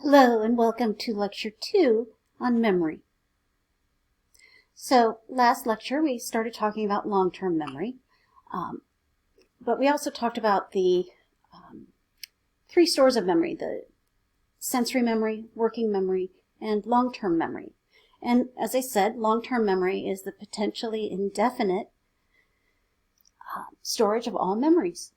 Hello and welcome to Lecture 2 on memory. So last lecture we started talking about long-term memory, but we also talked about the three stores of memory, the sensory memory, working memory, and long-term memory. And as I said, long-term memory is the potentially indefinite storage of all memories.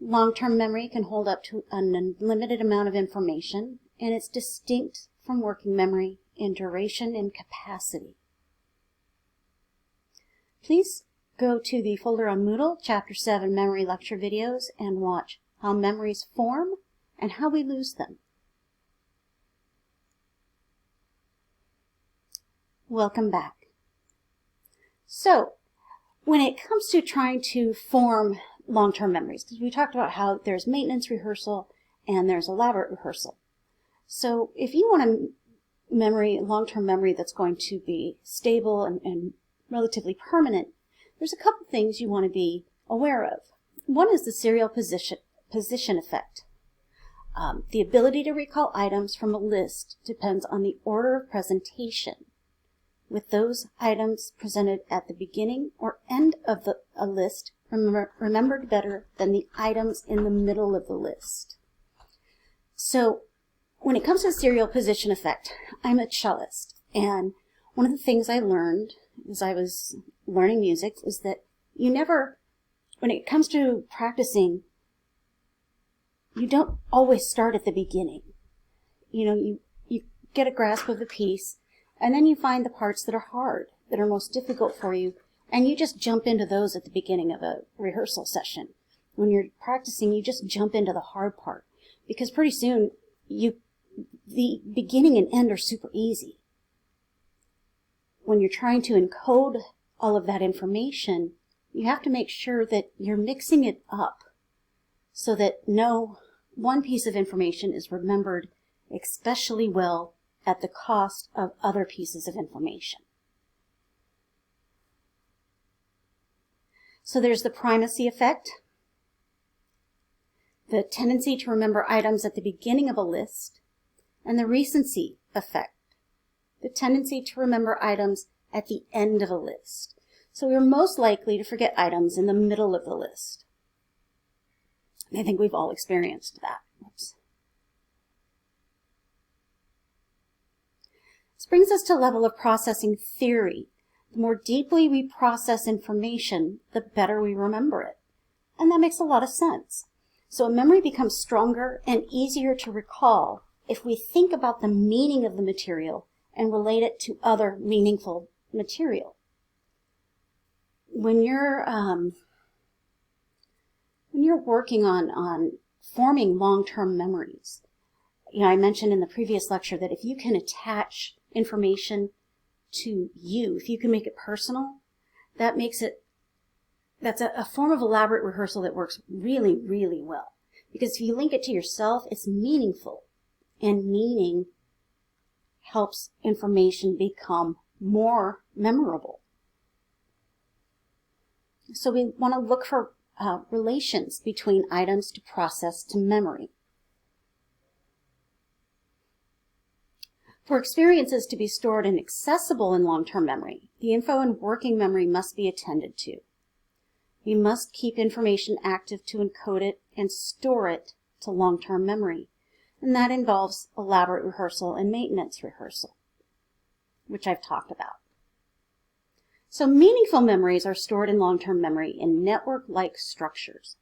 Long-term memory can hold up to an unlimited amount of information, and it's distinct from working memory in duration and capacity. Please go to the folder on Moodle, Chapter 7 Memory Lecture Videos, and watch how memories form and how we lose them. Welcome back. So, when it comes to trying to form long-term memories, because we talked about how there's maintenance rehearsal and there's elaborate rehearsal. So if you want a memory, long-term memory that's going to be stable and relatively permanent, there's a couple things you want to be aware of. One is the serial position effect. The ability to recall items from a list depends on the order of presentation, with those items presented at the beginning or end of a list remembered better than the items in the middle of the list. So when it comes to the serial position effect, I'm a cellist, and one of the things I learned as I was learning music is that you never, when it comes to practicing, you don't always start at the beginning. You know, you get a grasp of the piece, and then you find the parts that are hard, that are most difficult for you, and you just jump into those at the beginning of a rehearsal session. When you're practicing, you just jump into the hard part, because pretty soon the beginning and end are super easy. When you're trying to encode all of that information, you have to make sure that you're mixing it up so that no one piece of information is remembered especially well at the cost of other pieces of information. So there's the primacy effect, the tendency to remember items at the beginning of a list, and the recency effect, the tendency to remember items at the end of a list. So we're most likely to forget items in the middle of the list. I think we've all experienced that. Oops. This brings us to a level of processing theory. The more deeply we process information, the better we remember it. And that makes a lot of sense. So a memory becomes stronger and easier to recall if we think about the meaning of the material and relate it to other meaningful material. When you're working on forming long-term memories, I mentioned in the previous lecture that if you can attach information to you, if you can make it personal, that's a form of elaborate rehearsal that works really, really well. Because if you link it to yourself, it's meaningful. And meaning helps information become more memorable. So we want to look for relations between items to process to memory. For experiences to be stored and accessible in long-term memory, the info in working memory must be attended to. We must keep information active to encode it and store it to long-term memory. And that involves elaborate rehearsal and maintenance rehearsal, which I've talked about. So meaningful memories are stored in long-term memory in network-like structures.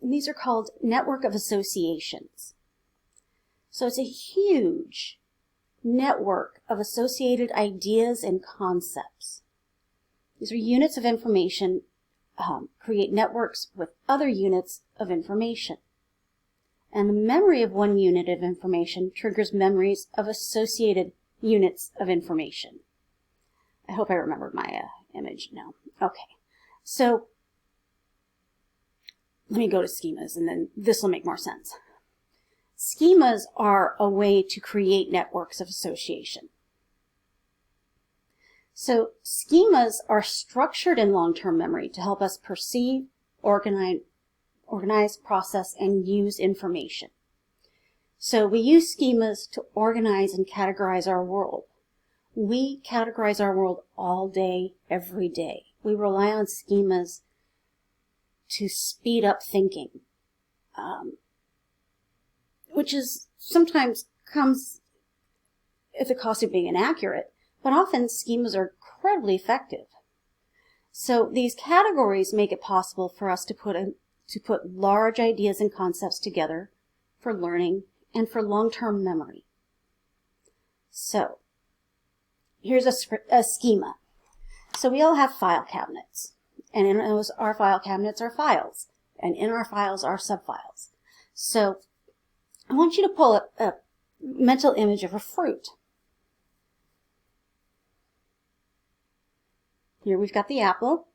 And these are called network of associations. So it's a huge network of associated ideas and concepts. These are units of information, create networks with other units of information. And the memory of one unit of information triggers memories of associated units of information. I hope I remembered my image now. Okay, so let me go to schemas, and then this will make more sense. Schemas are a way to create networks of association. So schemas are structured in long-term memory to help us perceive, organize, process, and use information. So we use schemas to organize and categorize our world. We categorize our world all day, every day. We rely on schemas to speed up thinking, which is sometimes comes at the cost of being inaccurate, but often schemas are incredibly effective. So these categories make it possible for us to put large ideas and concepts together for learning and for long-term memory. So here's a schema. So we all have file cabinets, and in our file cabinets are files, and in our files are subfiles. So I want you to pull up a mental image of a fruit. Here we've got the apple.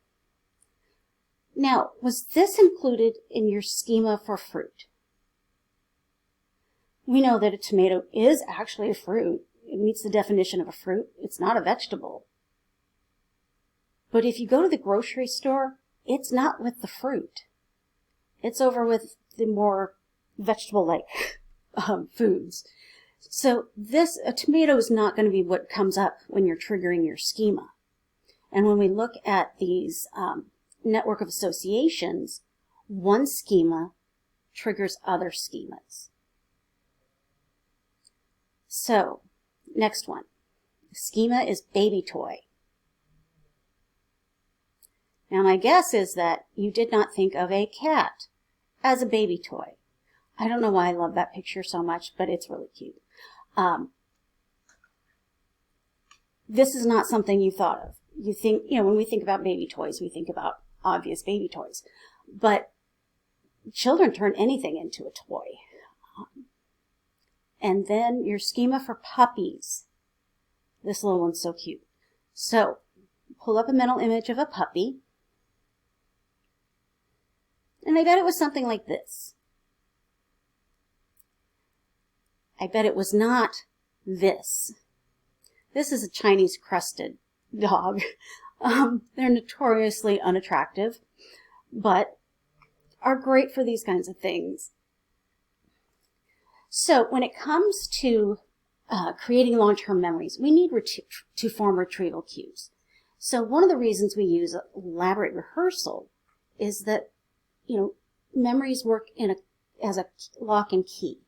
Now, was this included in your schema for fruit? We know that a tomato is actually a fruit. It meets the definition of a fruit. It's not a vegetable. But if you go to the grocery store, it's not with the fruit. It's over with the more vegetable-like foods. So a tomato is not going to be what comes up when you're triggering your schema. And when we look at these network of associations, one schema triggers other schemas. So, next one. The schema is baby toy. Now my guess is that you did not think of a cat as a baby toy. I don't know why I love that picture so much, but it's really cute. This is not something you thought of. You think, when we think about baby toys, we think about obvious baby toys. But children turn anything into a toy. And then your schema for puppies. This little one's so cute. So, pull up a mental image of a puppy. And I bet it was something like this. I bet it was not this. This is a Chinese crested dog. They're notoriously unattractive, but are great for these kinds of things. So when it comes to creating long-term memories, we need to form retrieval cues. So one of the reasons we use elaborate rehearsal is that, memories work as a lock and key.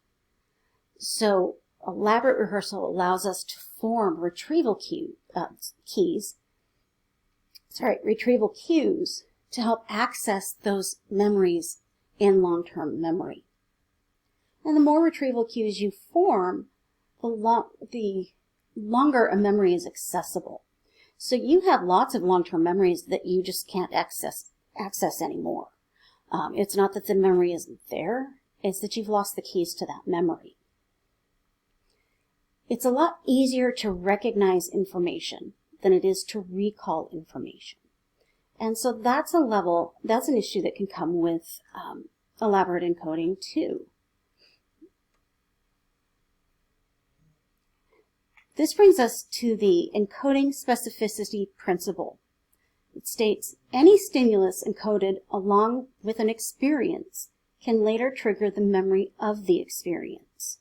So elaborate rehearsal allows us to form retrieval cues to help access those memories in long-term memory. And the more retrieval cues you form, the longer a memory is accessible. So you have lots of long-term memories that you just can't access anymore. It's not that the memory isn't there, it's that you've lost the keys to that memory. It's a lot easier to recognize information than it is to recall information. And so that's an issue that can come with elaborate encoding too. This brings us to the encoding specificity principle. It states, any stimulus encoded along with an experience can later trigger the memory of the experience.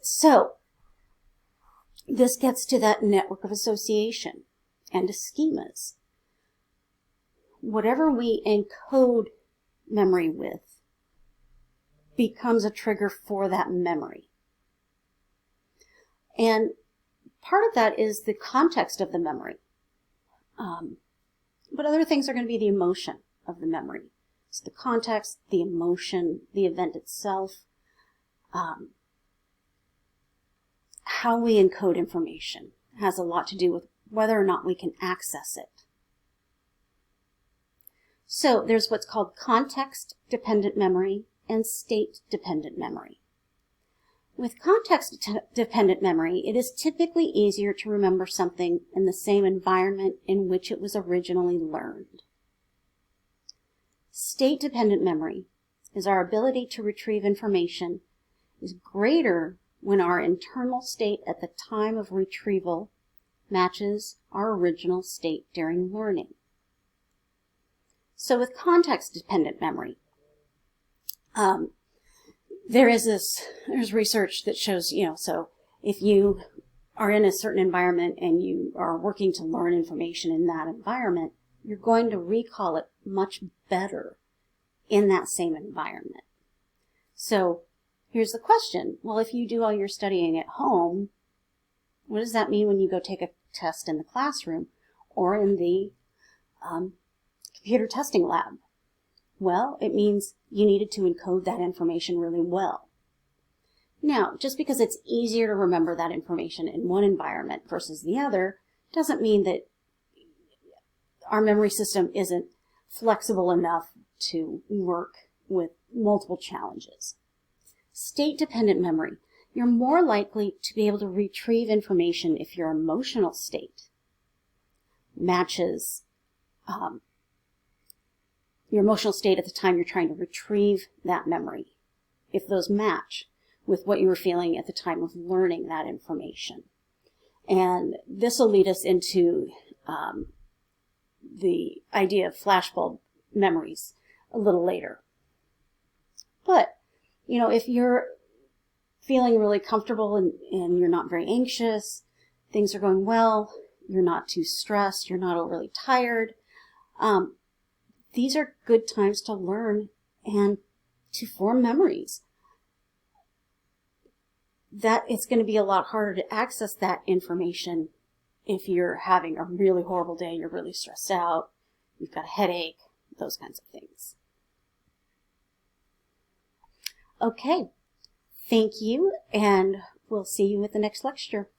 So, this gets to that network of association and to schemas. Whatever we encode memory with becomes a trigger for that memory. And part of that is the context of the memory. But other things are going to be the emotion of the memory. So the context, the emotion, the event itself, how we encode information has a lot to do with whether or not we can access it. So there's what's called context-dependent memory and state-dependent memory. With context-dependent memory, it is typically easier to remember something in the same environment in which it was originally learned. State-dependent memory is our ability to retrieve information is greater when our internal state at the time of retrieval matches our original state during learning. So with context-dependent memory, there's research that shows, so if you are in a certain environment and you are working to learn information in that environment, you're going to recall it much better in that same environment. So here's the question. Well, if you do all your studying at home, what does that mean when you go take a test in the classroom or in the computer testing lab? Well, it means you needed to encode that information really well. Now, just because it's easier to remember that information in one environment versus the other doesn't mean that our memory system isn't flexible enough to work with multiple challenges. State-dependent memory. You're more likely to be able to retrieve information if your emotional state matches your emotional state at the time you're trying to retrieve that memory, if those match with what you were feeling at the time of learning that information. And this will lead us into the idea of flashbulb memories a little later. But, if you're feeling really comfortable and you're not very anxious, things are going well, you're not too stressed, you're not overly tired, these are good times to learn and to form memories. That it's going to be a lot harder to access that information if you're having a really horrible day, you're really stressed out, you've got a headache, those kinds of things. Okay, thank you, and we'll see you at the next lecture.